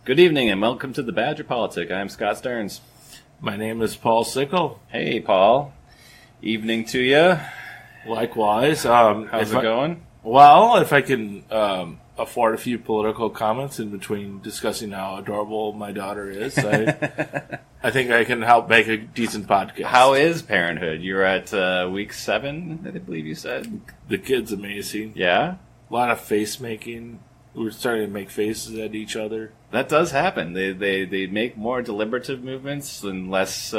Good evening and welcome to the Badger Politic. I am Scott Stearns. My name is Paul Sickle. Hey, Paul. Evening to you. Likewise. How's it going? Well, if I can afford a few political comments in between discussing how adorable my daughter is, I think I can help make a decent podcast. How is parenthood? You're at week 7, I believe you said. The kid's amazing. Yeah? A lot of face making. We're starting to make faces at each other. That does happen. They make more deliberative movements and less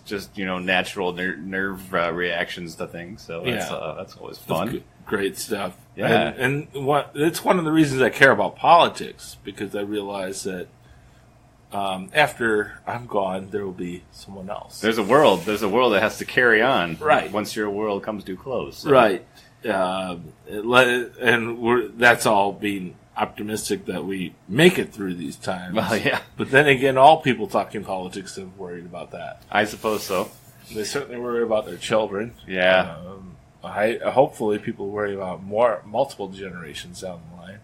just natural nerve reactions to things. So that's always fun. That's great stuff. Yeah, and it's one of the reasons I care about politics, because I realize that after I'm gone, there will be someone else. There's a world that has to carry on. Right. Once your world comes to close. So. Right. That's all being optimistic that we make it through these times. Well, yeah. But then again, all people talking politics are worried about that. I suppose so. They certainly worry about their children. Yeah. Hopefully people worry about multiple generations down the line.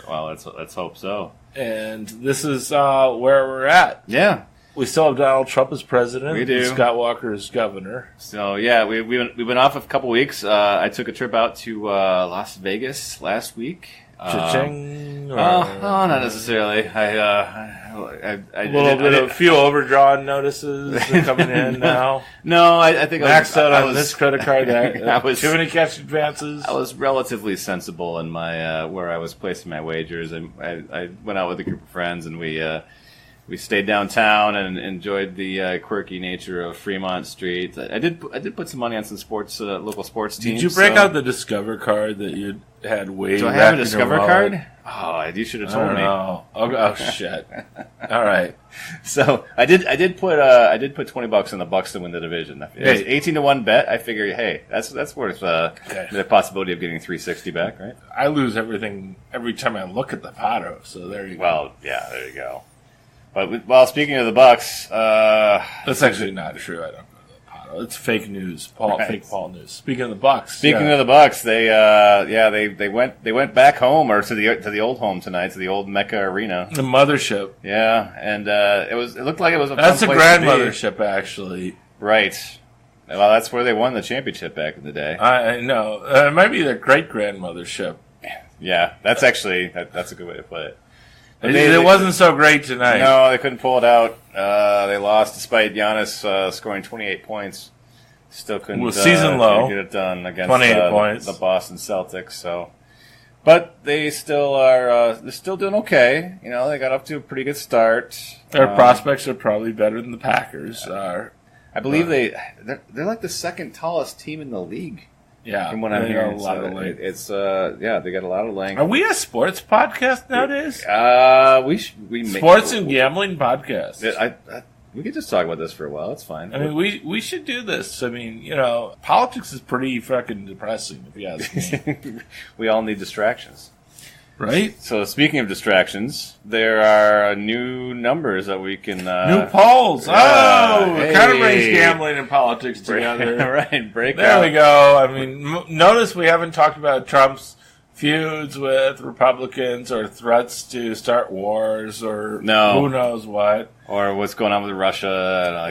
Well, let's hope so. And this is where we're at. Yeah. We still have Donald Trump as president. We do. And Scott Walker as governor. So, yeah, we've been off a couple weeks. I took a trip out to Las Vegas last week. Cha-ching! Not necessarily. A few overdrawn notices coming in now. No, I think maxed out on this credit card. Too many cash advances. I was relatively sensible in my where I was placing my wagers. I went out with a group of friends and we stayed downtown and enjoyed the quirky nature of Fremont Street. I did put some money on some local sports teams. Did you break out the Discover card that you had way back? Do I have a Discover card? Oh, you should have told me. Oh shit! All right. So I did put $20 on the Bucks to win the division. It's 18-1 bet. I figure, hey, that's worth the possibility of getting $360 back, right? I lose everything every time I look at the Pato. So there you go. Well, yeah, there you go. But speaking of the Bucks, that's actually not true. I don't know the Pato. It's fake news, fake Paul news. Speaking of the Bucks, they went back home or to the old home tonight, to the old Mecca Arena, the mothership. Yeah, and it looked like it was a that's fun a place grandmothership actually. Right. Well, that's where they won the championship back in the day. I know. It might be their great grandmothership. Yeah, that's actually that's a good way to put it. It wasn't so great tonight. No, they couldn't pull it out. They lost despite Giannis scoring 28 points. Still couldn't season low. Get it done against 28 points. The Boston Celtics. So, but they still are. They're still doing okay. They got up to a pretty good start. Their prospects are probably better than the Packers are. I believe they're like the second tallest team in the league. Yeah, from what I'm hearing, they got a lot of length. Are we a sports podcast nowadays? We sports and gambling podcast. We could just talk about this for a while. That's fine. I mean, we should do this. I mean, politics is pretty fucking depressing, if you ask me. We all need distractions. Right? So, speaking of distractions, there are new numbers that we can... new polls! It kind of brings gambling and politics together. Right, There we go. I mean, notice we haven't talked about Trump's feuds with Republicans or threats to start wars or who knows what. Or what's going on with Russia. I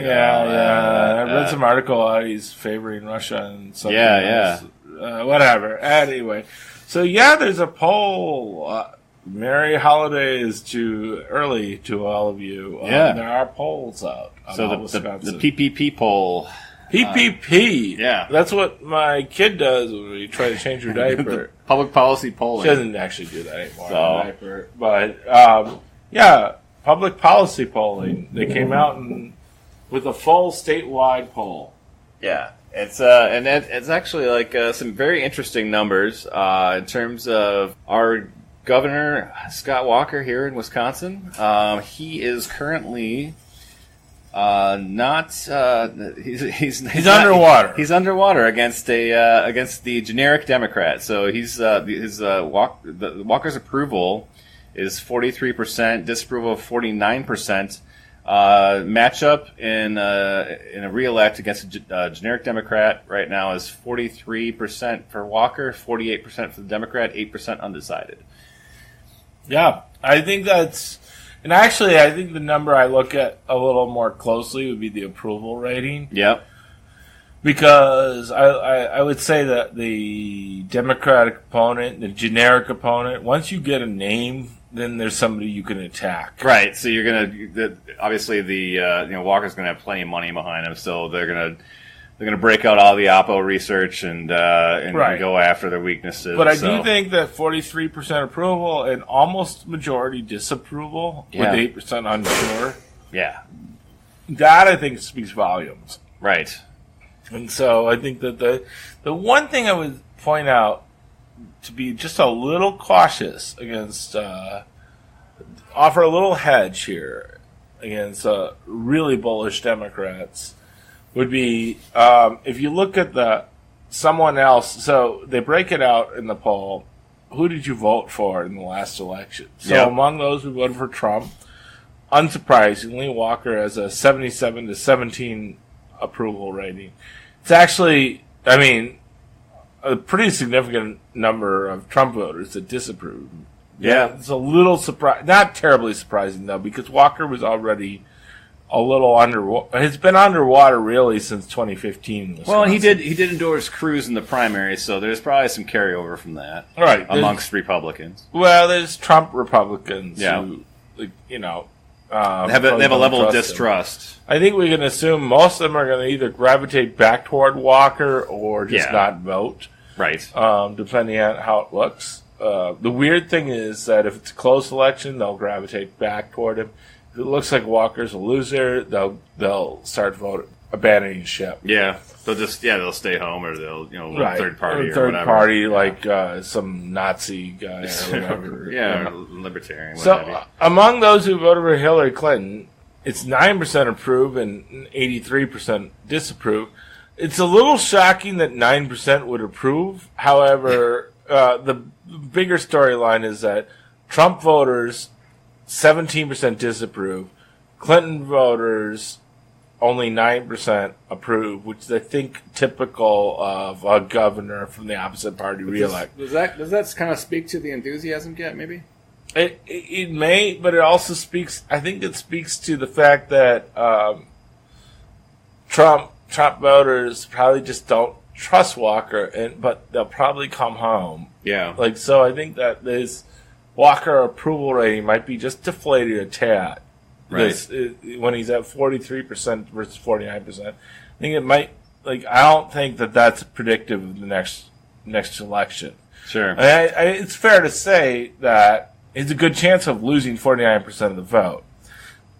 read some article how he's favoring Russia and something else. Whatever. Anyway... So, there's a poll. Merry holidays too early to all of you. There are polls out. So the PPP poll. PPP. That's what my kid does when we try to change her diaper. Public policy polling. She doesn't actually do that anymore. Diaper. But, public policy polling. They came out with a full statewide poll. Yeah. It's actually like some very interesting numbers in terms of our governor Scott Walker here in Wisconsin. He is currently he's underwater. He's underwater against the generic Democrat. So Walker's approval is 43%, disapproval of 49%. Matchup in a re-elect against a generic Democrat right now is 43% for Walker, 48% for the Democrat, 8% undecided. Yeah, I think that's And actually, I think the number I look at a little more closely would be the approval rating. Yep. Because I would say that the Democratic opponent, the generic opponent, once you get a name, then there's somebody you can attack. Right. So you're gonna obviously Walker's gonna have plenty of money behind him, so they're gonna break out all the Oppo research and right. go after their weaknesses. But I do think that 43% approval and almost majority disapproval with 8% unsure. Yeah. That I think speaks volumes. Right. And so I think that the one thing I would point out to be just a little cautious against, offer a little hedge here against really bullish Democrats would be if you look at someone else. So they break it out in the poll. Who did you vote for in the last election? So among those who voted for Trump, unsurprisingly, Walker has a 77 to 17 approval rating. It's actually, I mean, a pretty significant number of Trump voters that disapprove. Yeah. It's a little not terribly surprising, though, because Walker was already a little underwater. He's been underwater, really, since 2015. Well, he did endorse Cruz in the primary, so there's probably some carryover from that. Right. Amongst Republicans. Well, there's Trump Republicans who, they have a level of distrust. I think we can assume most of them are going to either gravitate back toward Walker or just not vote. Right. Depending on how it looks. The weird thing is that if it's a close election, they'll gravitate back toward him. If it looks like Walker's a loser, they'll start abandoning ship. Yeah. They'll stay home or they'll third party or third whatever. party like some Nazi guy or whatever. Or libertarian. So among those who voted for Hillary Clinton, it's 9% approve and 83% disapprove. It's a little shocking that 9% would approve. However, the bigger storyline is that Trump voters 17% disapprove. Clinton voters only 9% approve, which is, I think, typical of a governor from the opposite party reelect. Does that kind of speak to the enthusiasm gap, maybe? It may, but it also speaks. I think it speaks to the fact that Trump voters probably just don't trust Walker, but they'll probably come home. Yeah. So I think that this Walker approval rating might be just deflated a tad. Right. When he's at 43% versus 49%, I think it might. I don't think that that's predictive of the next election. Sure. It's fair to say that it's a good chance of losing 49% of the vote,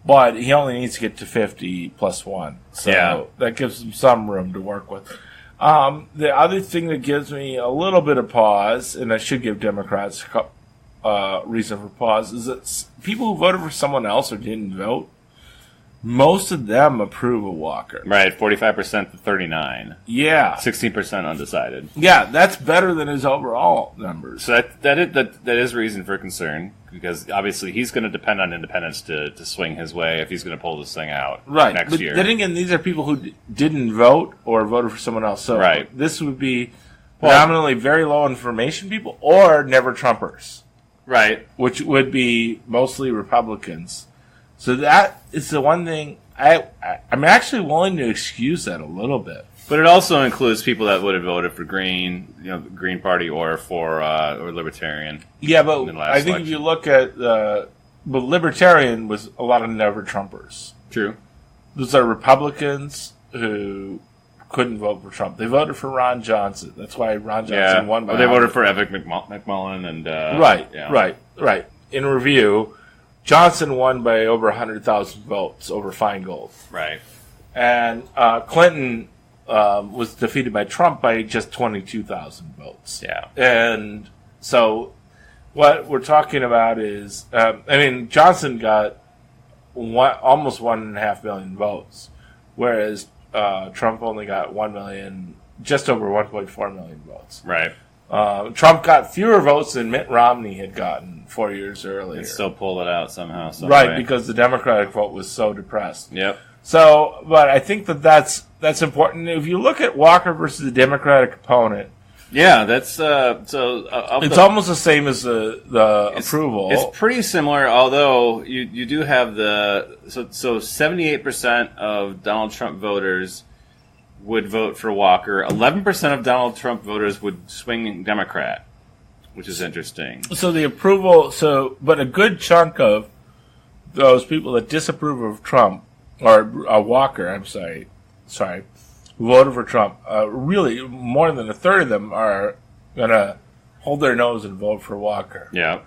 but he only needs to get to 50 plus 1. So that gives him some room to work with. The other thing that gives me a little bit of pause, and I should give Democrats reason for pause, is that people who voted for someone else or didn't vote, most of them approve of Walker. Right, 45% to 39%. Yeah. 16% undecided. Yeah, that's better than his overall numbers. So that is reason for concern, because obviously he's going to depend on independents to swing his way if he's going to pull this thing out next year. Then again, these are people who didn't vote or voted for someone else. So this would be predominantly very low information people or never Trumpers. Right. Which would be mostly Republicans. So that is the one thing I'm actually willing to excuse that a little bit. But it also includes people that would have voted for Green, the Green Party, or for or Libertarian. Yeah, but I think if you look at but Libertarian was a lot of never Trumpers. True. Those are Republicans who couldn't vote for Trump. They voted for Ron Johnson. That's why Ron Johnson won by. They voted for Evan McMullin and right. In review, Johnson won by over 100,000 votes over Feingold. Right. And Clinton was defeated by Trump by just 22,000 votes. Yeah. And so what we're talking about is, Johnson got almost 1.5 million votes, whereas Trump only got 1 million, just over 1.4 million votes. Right. Trump got fewer votes than Mitt Romney had gotten 4 years earlier. And still pulled it out somehow. Right, because the Democratic vote was so depressed. Yep. So, but I think that's important. If you look at Walker versus the Democratic opponent, Yeah, that's it's almost the same as the approval. It's pretty similar, although you do have so 78% of Donald Trump voters would vote for Walker. 11% of Donald Trump voters would swing Democrat, which is interesting. So the approval, but a good chunk of those people that disapprove of Trump, or Walker, I'm sorry, who voted for Trump, really more than a third of them are going to hold their nose and vote for Walker. Yeah.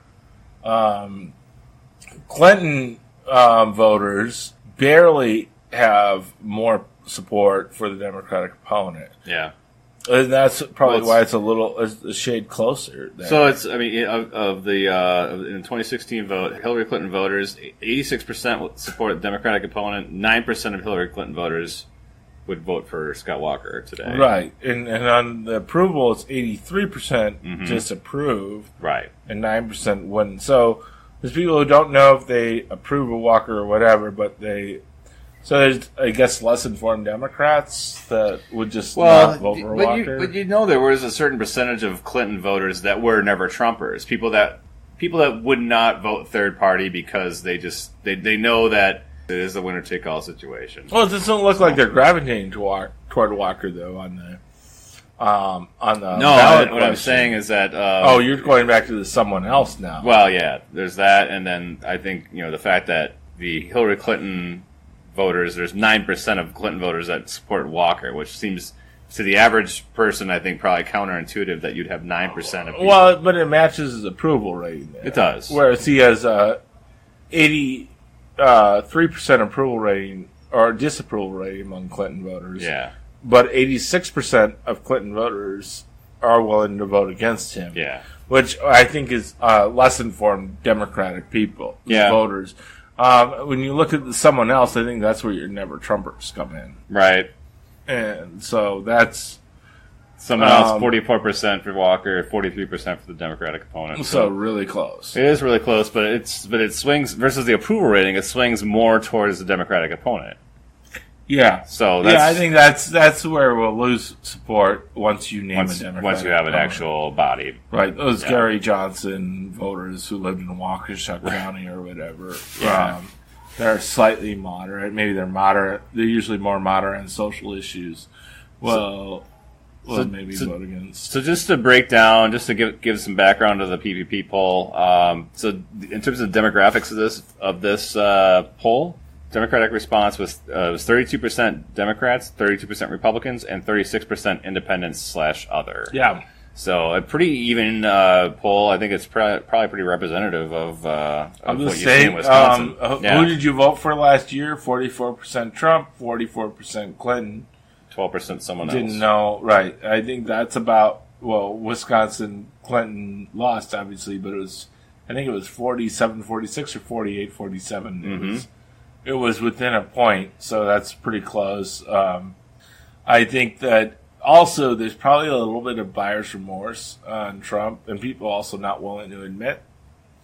Clinton voters barely have more support for the Democratic opponent. Yeah. And that's probably why it's a shade closer there. So it's, I mean, of the in the 2016 vote, Hillary Clinton voters, 86% would support the Democratic opponent. 9% of Hillary Clinton voters would vote for Scott Walker today. Right, and on the approval, it's 83% disapprove. Right, and 9% wouldn't. So there's people who don't know if they approve of Walker or whatever, but so there's, I guess, less informed Democrats that would just not vote for Walker. But there was a certain percentage of Clinton voters that were never Trumpers. People that would not vote third party because they know that it is a winner-take-all situation. Well, it doesn't look like they're gravitating toward Walker, though, on the No, what I'm saying is that... you're going back to someone else now. Well, yeah, there's that, and then I think, the fact that the Hillary Clinton voters, there's 9% of Clinton voters that support Walker, which seems, to the average person, I think, probably counterintuitive that you'd have 9% of people. Well, but it matches his approval rating there. It does. Whereas he has 83% approval rating or disapproval rating among Clinton voters. Yeah. But 86% of Clinton voters are willing to vote against him. Yeah. Which I think is less informed Democratic people, voters. When you look at someone else, I think that's where your never Trumpers come in. Right. And so that's... Someone else, 44% for Walker, 43% for the Democratic opponent. So really close. It is really close, but it swings, versus the approval rating, it swings more towards the Democratic opponent. Yeah. So I think that's where we'll lose support once you name a Democratic once you have an actual body. Right. Those Gary Johnson voters who lived in Waukesha County or whatever. Yeah. They're slightly moderate. Maybe they're moderate. They're usually more moderate on social issues. Maybe vote against. So just to break down, just to give some background to the PPP poll. So in terms of demographics of this poll, Democratic response was 32% Democrats, 32% Republicans, and 36% Independents/other. Yeah. So a pretty even poll. I think it's probably pretty representative of the what you state. see in Wisconsin. Who did you vote for last year? 44% Trump, 44% Clinton. 12% someone else. Didn't know. Right. I think that's about, Wisconsin, Clinton lost, obviously, but I think it was 47-46 or 48-47. Mm-hmm. It was within a point, so that's pretty close. I think that also there's probably a little bit of buyer's remorse on Trump, and people also not willing to admit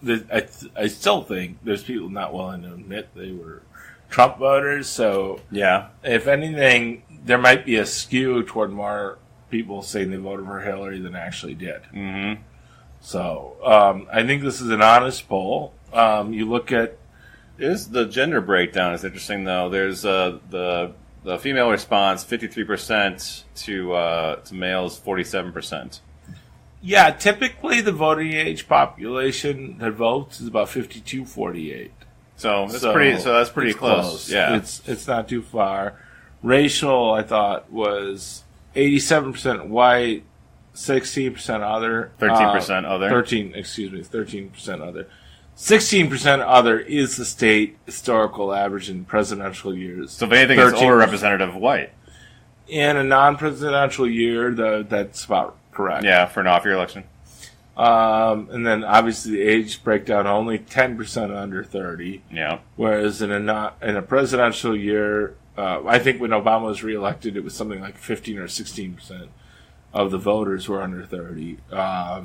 that. I still think there's people not willing to admit they were Trump voters. So yeah, if anything, there might be a skew toward more people saying they voted for Hillary than actually did. Mm-hmm. So I think this is an honest poll. You look at the gender breakdown is interesting though. There's the female response 53% to males 47%. Yeah, typically the voting age population that votes is about 52-48. So that's pretty close. Yeah, it's not too far. Racial, I thought, was 87% white, 16% other, 13% other, 13% other. 16% other is the state historical average in presidential years. So if anything, it's overrepresentative of white. In a non-presidential year, that's about correct. Yeah, for an off-year election. And then obviously the age breakdown, only 10% under 30. Yeah. Whereas in a presidential year, I think when Obama was reelected, it was something like 15 or 16% of the voters were under 30.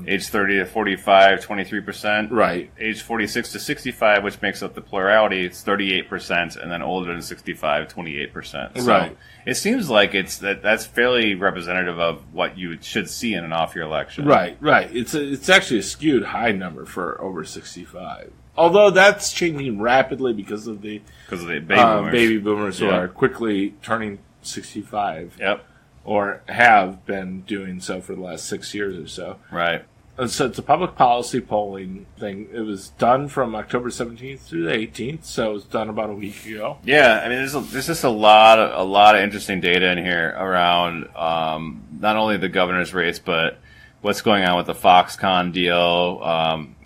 Age 30 to 45, 23%. Right. Age 46 to 65, which makes up the plurality, it's 38%, and then older than 65, 28%. So right. It seems like that's fairly representative of what you should see in an off-year election. Right. It's actually a skewed high number for over 65. Although that's changing rapidly because of the baby boomers who are quickly turning 65. Yep. Or have been doing so for the last 6 years or so. Right. And so it's a public policy polling thing. It was done from October 17th through the 18th, so it was done about a week ago. Yeah, I mean, there's just a lot of interesting data in here around not only the governor's race, but what's going on with the Foxconn deal.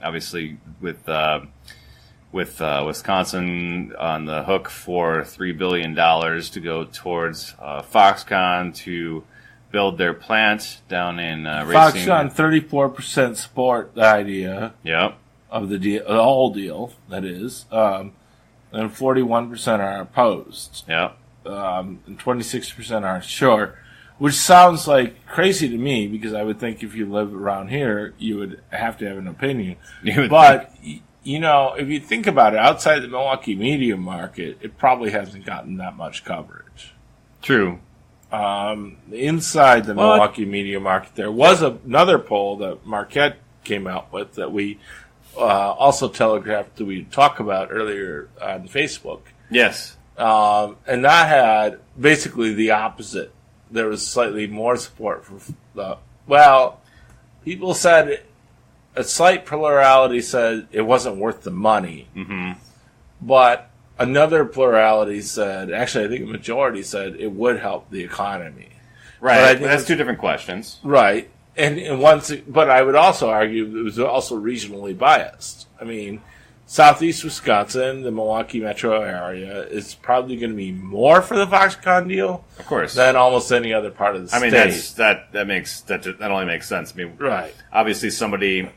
Obviously, with Wisconsin on the hook for $3 billion to go towards Foxconn to build their plant down in Racine. Foxconn 34% support the idea. Yep. Of the deal, the whole deal, that is, and 41% are opposed. Yep. And 26% are sure, which sounds like crazy to me because I would think if you live around here, you would have to have an opinion. But you know, if you think about it, outside the Milwaukee media market, it probably hasn't gotten that much coverage. True. Inside the Milwaukee media market, there was another poll that Marquette came out with that we also telegraphed that we talk about earlier on Facebook. Yes. And that had basically the opposite. There was slightly more support for people said a slight plurality said it wasn't worth the money. Mm-hmm. But another plurality said, actually I think a majority said it would help the economy. Right, but that's two different questions. Right. But I would also argue it was also regionally biased. I mean, southeast Wisconsin, the Milwaukee metro area, is probably going to be more for the Foxconn deal, of course, than almost any other part of the state. I mean, that only makes sense. I mean, right. Obviously, somebody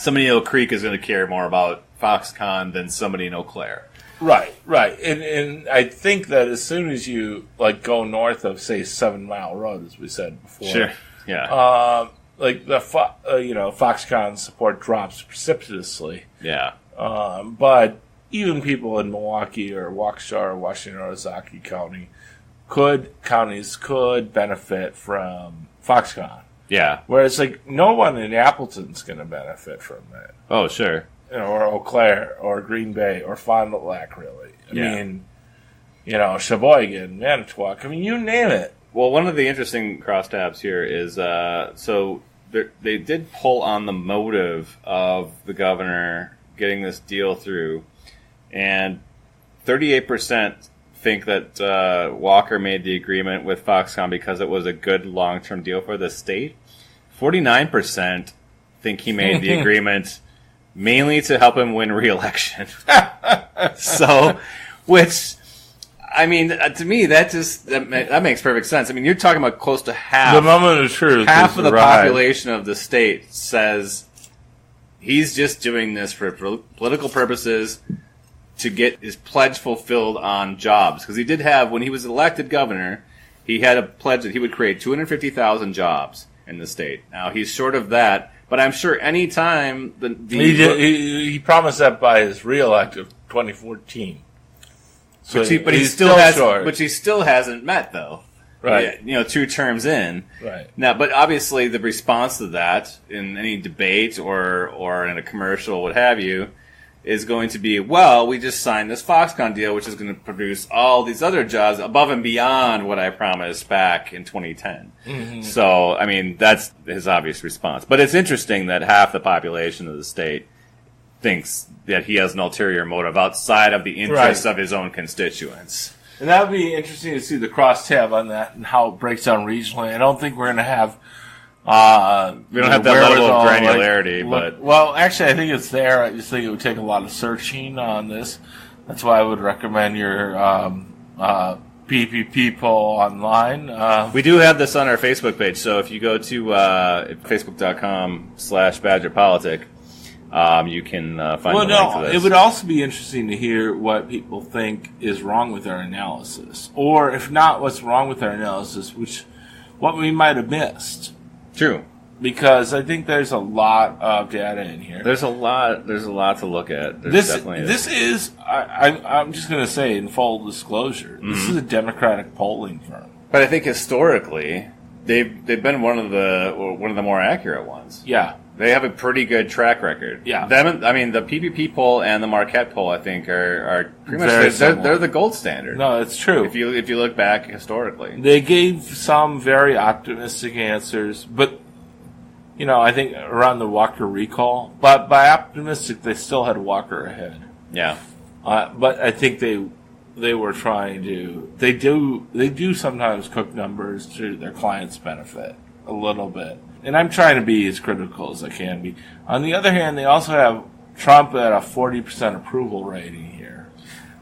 in Oak Creek is going to care more about Foxconn than somebody in Eau Claire. Right. And I think that as soon as you go north of, say, 7 Mile Road, as we said before, sure, yeah, Foxconn support drops precipitously. Yeah. But even people in Milwaukee or Waukesha or Washington or Ozaukee counties could benefit from Foxconn. Yeah. Whereas, no one in Appleton's going to benefit from it. Oh, sure. Or Eau Claire or Green Bay or Fond du Lac, really. I mean, Sheboygan, Manitowoc. I mean, you name it. Well, one of the interesting crosstabs here is so they did pull on the motive of the governor getting this deal through, and 38% think that Walker made the agreement with Foxconn because it was a good long-term deal for the state. 49% think he made the agreement mainly to help him win re-election. So, which, I mean, to me, that makes perfect sense. I mean, you're talking about close to half. The moment of truth. Half of the population of the state says he's just doing this for political purposes to get his pledge fulfilled on jobs. Because he did have, when he was elected governor, he had a pledge that he would create 250,000 jobs in the state. Now, he's short of that, but I'm sure any time he promised that by his re-elect of 2014. So but he still hasn't met, though. Right. 2 terms in. Right. Now, but obviously the response to that in any debate or in a commercial, what have you, is going to be, well, we just signed this Foxconn deal, which is going to produce all these other jobs above and beyond what I promised back in 2010. Mm-hmm. So, I mean, that's his obvious response. But it's interesting that half the population of the state thinks that he has an ulterior motive outside of the interests of his own constituents. And that would be interesting to see the crosstab on that and how it breaks down regionally. I don't think we're going to have we don't have that level of granularity, but well, actually, I think it's there. I just think it would take a lot of searching on this. That's why I would recommend your PPP poll online. We do have this on our Facebook page, so if you go to facebook.com/BadgerPolitic, you can find the link to this. It would also be interesting to hear what people think is wrong with our analysis, or if not, what's wrong with our analysis, which what we might have missed. True. Because I think there's a lot of data in here. There's a lot to look at. I'm just going to say in full disclosure, this is a Democratic polling firm. But I think historically, they've been one of the more accurate ones. Yeah. They have a pretty good track record. Yeah. The PPP poll and the Marquette poll, I think, are pretty much they're the gold standard. No, it's true. If you look back historically, they gave some very optimistic answers, but I think around the Walker recall. But by optimistic, they still had Walker ahead. Yeah. But I think they were trying to. They do sometimes cook numbers to their clients' benefit a little bit. And I'm trying to be as critical as I can be. On the other hand, they also have Trump at a 40% approval rating here.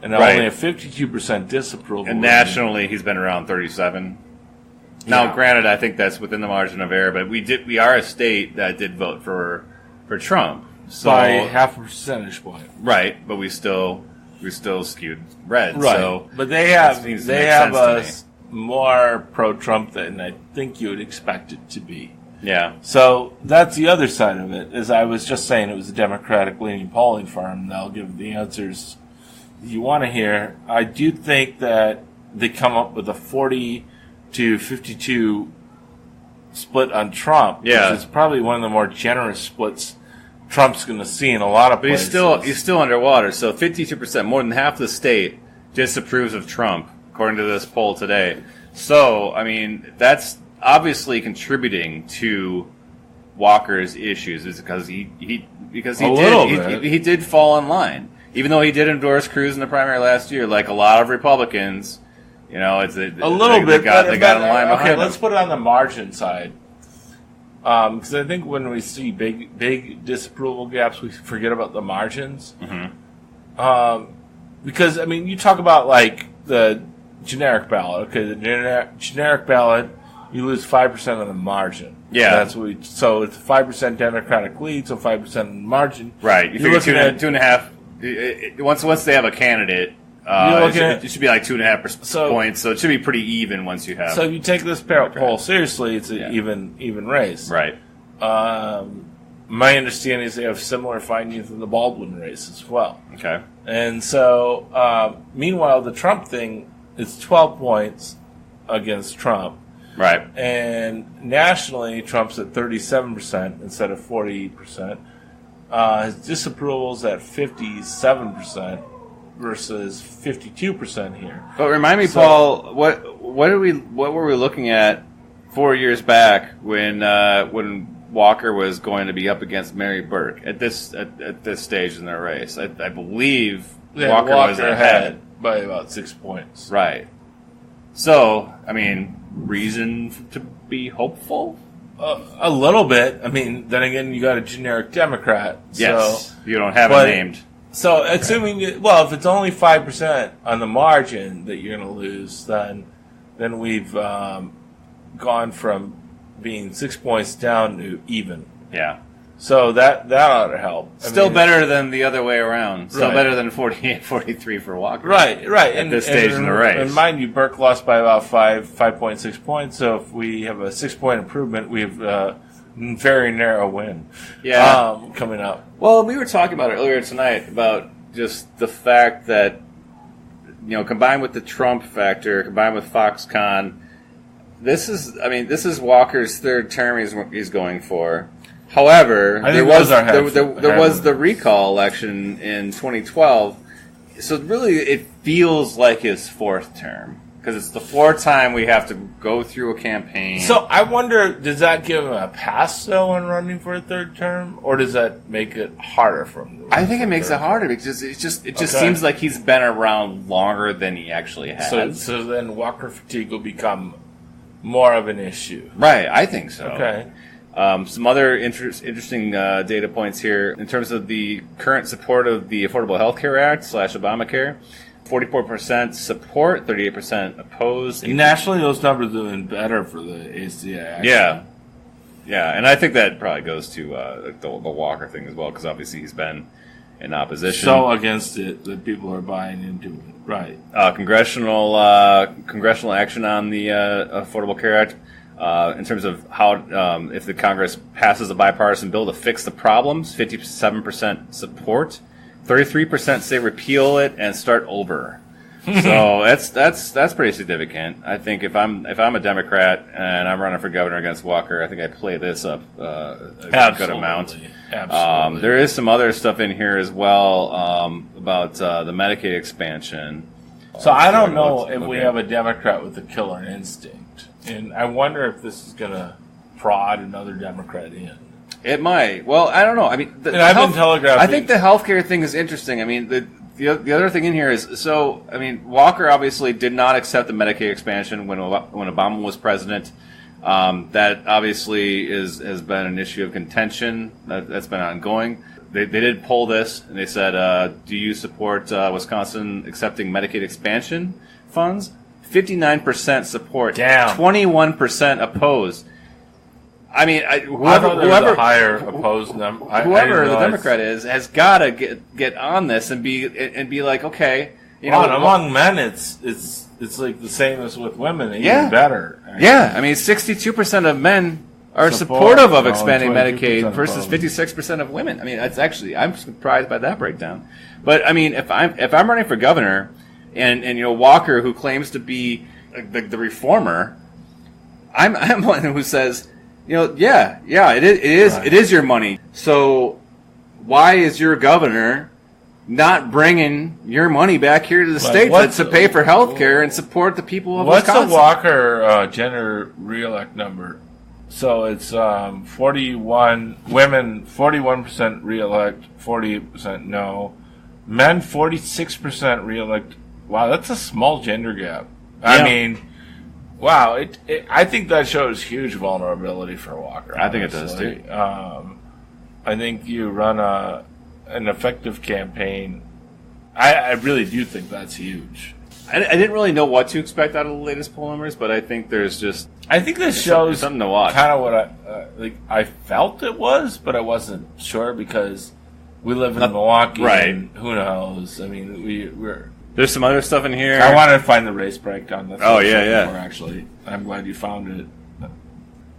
And only a 52% disapproval rating. And nationally, he's been around 37. Now, granted, I think that's within the margin of error, but we are a state that did vote for Trump. So, by half a percentage point. Right, but we still skewed red. Right. So but they have us more pro-Trump than I think you would expect it to be. Yeah. So that's the other side of it. As I was just saying, it was a Democratic-leaning polling firm. They'll give the answers you want to hear. I do think that they come up with a 40 to 52 split on Trump, which is probably one of the more generous splits Trump's going to see in a lot of places. But he's still underwater. So 52%, more than half the state, disapproves of Trump, according to this poll today. So that's obviously contributing to Walker's issues, is because he did fall in line, even though he did endorse Cruz in the primary last year. Like a lot of Republicans, it's a little bit. They got in line behind him. Let's put it on the margin side, because I think when we see big disapproval gaps, we forget about the margins. Mm-hmm. Because you talk about like the generic ballot. Okay, the generic ballot. You lose 5% on the margin. Yeah, so it's a 5% Democratic lead, so 5% margin. Right. You figure 2.5. Once they have a candidate, it should be like 2.5 points. So it should be pretty even once you have. So if you take this poll seriously, it's an even race. Right. My understanding is they have similar findings in the Baldwin race as well. Okay. And so, meanwhile, the Trump thing is 12 points against Trump. Right. And nationally, Trump's at 37% instead of 40%. His disapproval's at 57% versus 52% here. But remind me, Paul, what were we looking at 4 years back when Walker was going to be up against Mary Burke at this stage in their race? I believe Walker was ahead by about 6 points. Right. So, reason to be hopeful? A little bit. Then again, you got a generic Democrat. Yes, you don't have it named. So, assuming, if it's only 5% on the margin that you're going to lose, then we've gone from being 6 points down to even. Yeah. So that ought to help. Still better than the other way around. Still better than 48-43 for Walker. Right. At this stage in the race. And mind you, Burke lost by about 5.6 points. So if we have a 6-point improvement, we have a very narrow win. Yeah. Coming up. Well, we were talking about it earlier tonight about just the fact that combined with the Trump factor, combined with Foxconn, this is Walker's third term he's going for. However, there was the recall election in 2012, so really it feels like his fourth term because it's the fourth time we have to go through a campaign. So I wonder, does that give him a pass though in running for a third term, or does that make it harder for him? I think it makes it harder because it just seems like he's been around longer than he actually has. So then Walker fatigue will become more of an issue. Right, I think so. Okay. Some other interesting data points here in terms of the current support of the Affordable Health Care Act / Obamacare. 44% support, 38% opposed. And nationally, those numbers have been better for the ACA. Yeah, and I think that probably goes to the Walker thing as well, because obviously he's been in opposition. So against it that people are buying into it. Right. Congressional action on the Affordable Care Act. In terms of how, if the Congress passes a bipartisan bill to fix the problems, 57% support, 33% say repeal it and start over. So that's pretty significant. I think if I'm a Democrat and I'm running for governor against Walker, I think I play this up a good amount. Absolutely. There is some other stuff in here as well about the Medicaid expansion. So I don't know if we have a Democrat with a killer instinct, and I wonder if this is going to prod another Democrat in. It might. Well, I don't know. I mean, I've been telegraphing. I think the healthcare thing is interesting. I mean, the other thing in here is, so, I mean, Walker obviously did not accept the Medicaid expansion when Obama was president. That obviously has been an issue of contention that's been ongoing. They did poll this, and they said, do you support Wisconsin accepting Medicaid expansion funds? 59% support. Damn. 21% opposed. I mean, whoever higher opposed number, whoever the Democrat is, has got to get on this and be like, okay, among men, it's like the same as with women, even better. Actually. Yeah, I mean, 62% of men are supportive of expanding Medicaid versus 56% of women. I mean, I'm surprised by that breakdown. But I mean, if I'm running for governor, and Walker, who claims to be the reformer, I'm one who says, it is your money. So why is your governor not bringing your money back here to the state to pay for health care and support the people of Wisconsin? What's the Walker gender reelect number? So it's 41 women, 41% reelect, 48% no. Men, 46% reelect. Wow, that's a small gender gap. Yeah. I mean, wow. I think that shows huge vulnerability for Walker. I think it does too. I think you run an effective campaign. I really do think that's huge. I didn't really know what to expect out of the latest poll numbers, but I think there's just... I think this shows something to watch. Kind of what I felt it was, but I wasn't sure because we live in Milwaukee, right? And who knows? I mean, we're... There's some other stuff in here. I wanted to find the race breakdown. That's yeah. Actually, I'm glad you found it.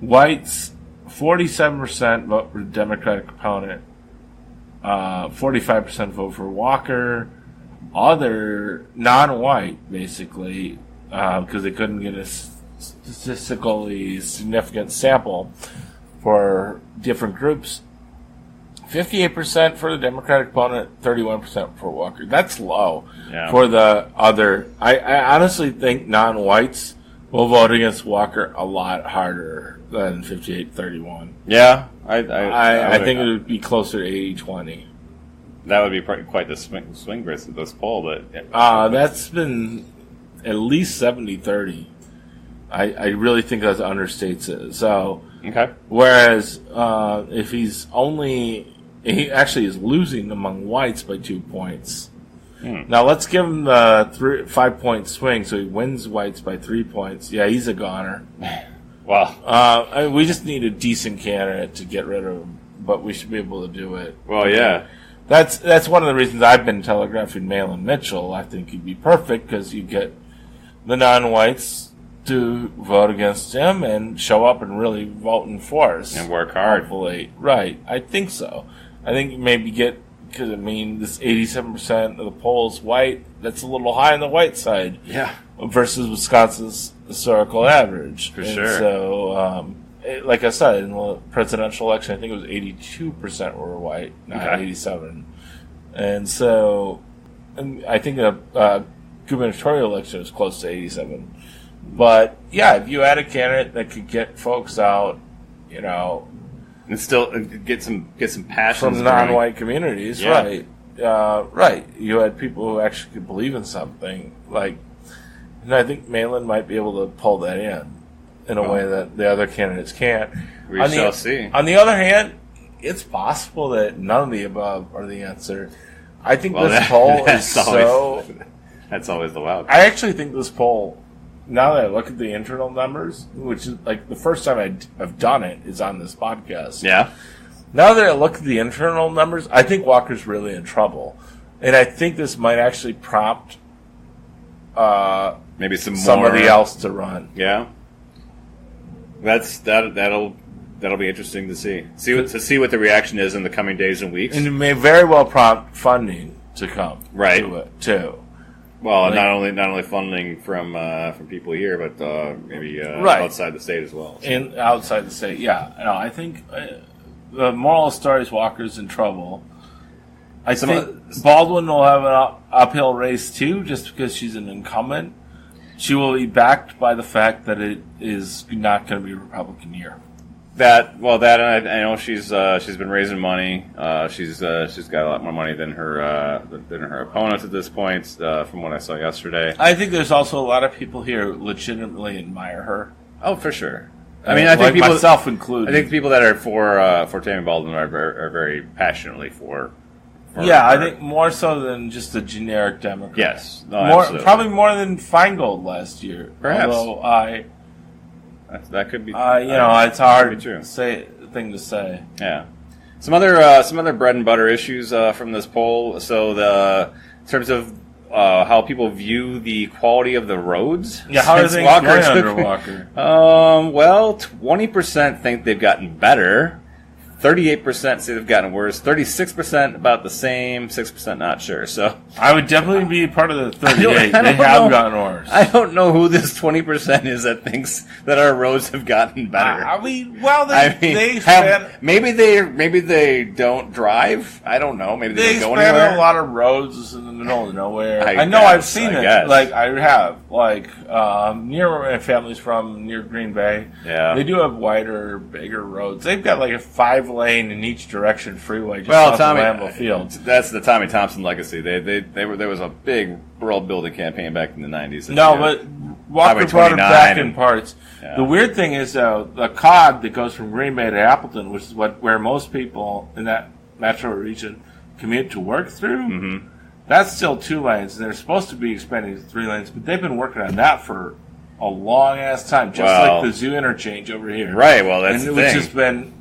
Whites, 47% vote for the Democratic opponent. 45% vote for Walker. Other non-white, basically, because they couldn't get a statistically significant sample for different groups. 58% for the Democratic opponent, 31% for Walker. That's low for the other. I honestly think non-whites will vote against Walker a lot harder than 58-31. Yeah, I think it would be closer to 80-20. That would be quite the swing versus this poll, but that's been at least 70-30. I really think that understates it. So, okay. Whereas if he actually is losing among whites by 2 points. Now let's give him the 5-point swing, so he wins whites by 3 points. Yeah, he's a goner. Wow. We just need a decent candidate to get rid of him, but we should be able to do it. Well, yeah. That's one of the reasons I've been telegraphing Malin Mitchell. I think he'd be perfect because you get the non-whites to vote against him and show up and really vote in force. And work hard. Hopefully. Right. I think so. I think maybe because, I mean, this 87% of the poll is white. That's a little high on the white side. Yeah. Versus Wisconsin's historical average. For sure. So, like I said, in the presidential election, I think it was 82% were white, not 87. And so, I think the gubernatorial election is close to 87. But, yeah, if you had a candidate that could get folks out, and still get some passion from non-white communities, right? Right. You had people who actually could believe in something, and I think Malin might be able to pull that in a way that the other candidates can't. We shall see. On the other hand, it's possible that none of the above are the answer. I think this poll is so... That's always the wild. I actually think this poll, now that I look at the internal numbers, which is the first time I've done it is on this podcast. Yeah. Now that I look at the internal numbers, I think Walker's really in trouble. And I think this might actually prompt maybe somebody else to run. Yeah. That'll be interesting to see. See what the reaction is in the coming days and weeks. And it may very well prompt funding to come to it too. Well, not only funding from people here, but maybe outside the state as well. So. And outside the state, yeah. No, I think the moral stories Walker's in trouble. I think Baldwin will have an uphill race too, just because she's an incumbent. She will be backed by the fact that it is not going to be a Republican year. And I know she's been raising money. She's got a lot more money than her opponents at this point, from what I saw yesterday. I think there's also a lot of people here who legitimately admire her. Oh, for sure. I mean, I think people, myself included. I think people that are for Tammy Baldwin are very passionately for yeah, her. I think more so than just a generic Democrat. Yes, absolutely. Probably more than Feingold last year. Perhaps. Although that could be. It's hard thing to say. Yeah. Some other bread and butter issues from this poll. So in terms of how people view the quality of the roads. Yeah, how are things going under Walker? 20% think they've gotten better. 38% say they've gotten worse. 36% about the same. 6% not sure. So I would definitely be part of the 38. They have gotten worse. I don't know who this 20% is that thinks that our roads have gotten better. Maybe they don't drive. I don't know. Maybe they don't go anywhere. A lot of roads in the middle of nowhere. I've seen it. Guess. Like I have. Near where my family's from, near Green Bay. Yeah. They do have wider, bigger roads. They've got like a 5-lane in each direction freeway just south of Lambeau Field. That's the Tommy Thompson legacy. There was a big road building campaign back in the 90s. But Walker brought it back in parts. Yeah. The weird thing is, though, the cog that goes from Green Bay to Appleton, which is where most people in that metro region commute to work through, that's still 2 lanes, and they're supposed to be expanding to 3 lanes, but they've been working on that for a long ass time, just like the zoo interchange over here. Right. Well, that's the thing. Which has been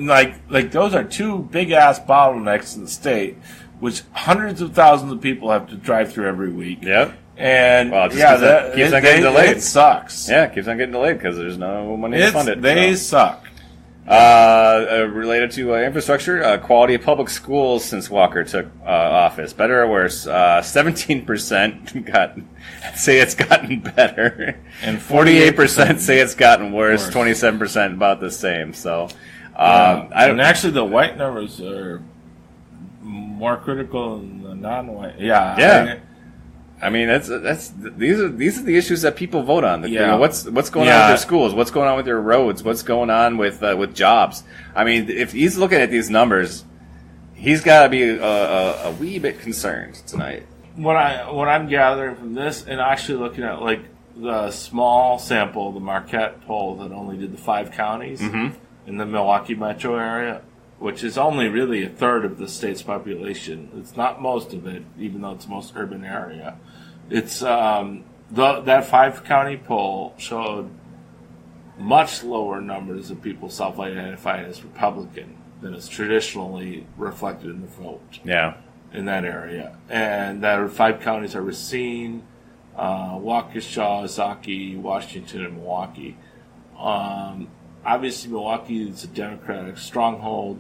like those are 2 big ass bottlenecks in the state, which hundreds of thousands of people have to drive through every week. Yep. And it keeps on getting delayed. It sucks. Yeah, it keeps on getting delayed because there's no money to fund it. They suck. Related to infrastructure, quality of public schools since Walker took office, better or worse? 17% say it's gotten better, and 48% say it's gotten worse. 27% about the same. So, and actually, the white numbers are more critical than the non-white. Yeah. I mean, these are the issues that people vote on. What's going on with their schools? What's going on with their roads? What's going on with jobs? I mean, if he's looking at these numbers, he's got to be a wee bit concerned tonight. What I'm gathering from this, and actually looking at like the small sample, the Marquette poll that only did the 5 counties in the Milwaukee metro area, which is only really a third of the state's population. It's not most of it, even though it's the most urban area. It's that 5-county poll showed much lower numbers of people self-identifying as Republican than is traditionally reflected in the vote. Yeah, in that area, and that 5 counties are Racine, Waukesha, Zaki, Washington, and Milwaukee. Obviously, Milwaukee is a Democratic stronghold.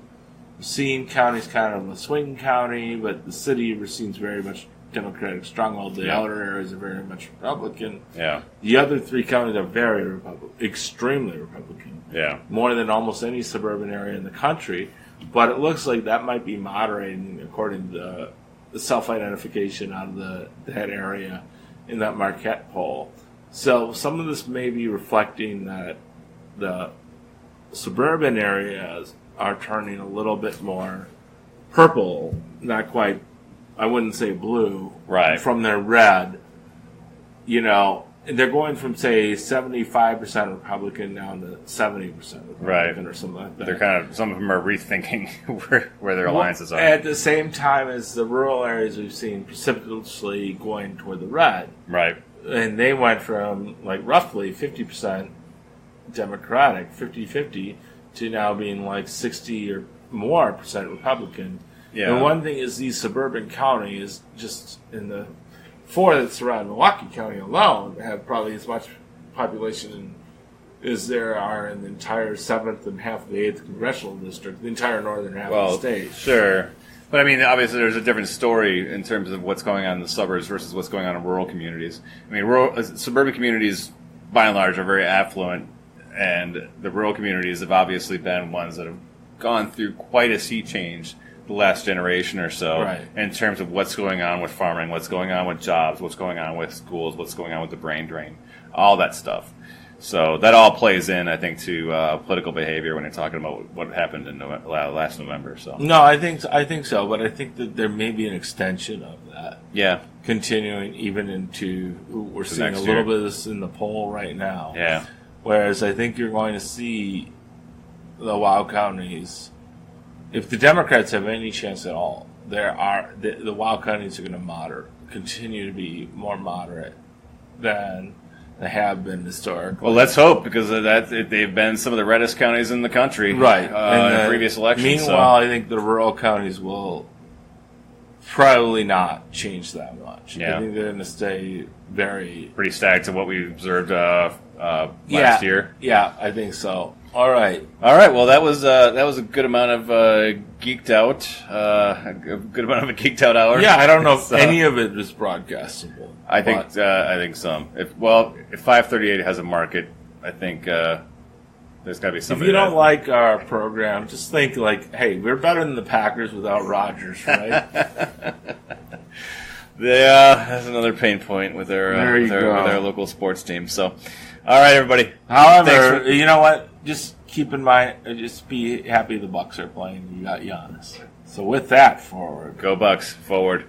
Racine County is kind of a swing county, but the city of Racine is very much Democratic stronghold. The outer areas are very much Republican. Yeah. The other 3 counties are very extremely Republican. Yeah. More than almost any suburban area in the country. But it looks like that might be moderating according to the self-identification out of that area in that Marquette poll. So some of this may be reflecting that the suburban areas are turning a little bit more purple, not quite, I wouldn't say blue, right, from their red. They're going from, say, 75% Republican down to 70% Republican, or something like that. They're kind of, some of them are rethinking where their alliances are. At the same time as the rural areas we've seen precipitously going toward the red. Right. And they went from, roughly 50% Democratic, 50-50, to now being 60 or more percent Republican. Yeah. And one thing is these suburban counties, just in the 4 that surround Milwaukee County alone, have probably as much population as there are in the entire 7th and half of the 8th congressional district, the entire northern half of the state. Sure. But I mean, obviously, there's a different story in terms of what's going on in the suburbs versus what's going on in rural communities. I mean, suburban communities, by and large, are very affluent, and the rural communities have obviously been ones that have gone through quite a sea change the last generation or so, right, in terms of what's going on with farming, what's going on with jobs, what's going on with schools, what's going on with the brain drain, all that stuff. So that all plays in, I think, to political behavior when you're talking about what happened in last November. So no, I think so, but I think that there may be an extension of that. Yeah, continuing even into we're seeing a little bit of this in the poll right now. Yeah, whereas I think you're going to see the wild counties, if the Democrats have any chance at all, the wild counties are going to continue to be more moderate than they have been historically. Well, let's hope, because they've been some of the reddest counties in the country, right? In previous elections. Meanwhile, I think the rural counties will probably not change that much. Yeah. I think they're going to stay pretty stacked to what we observed last year. Yeah, I think so. All right. Well, that was a good amount of geeked out, a good amount of a geeked out hour. Yeah, I don't know if any of it is broadcastable. I think some. If 538 has a market, I think there's got to be something. If you don't like our program, just think hey, we're better than the Packers without Rodgers, right? Yeah, that's another pain point with our local sports team. So, all right, everybody. However, you know what? Just keep in mind, just be happy the Bucks are playing. You got Giannis. So with that, forward. Go Bucks, forward.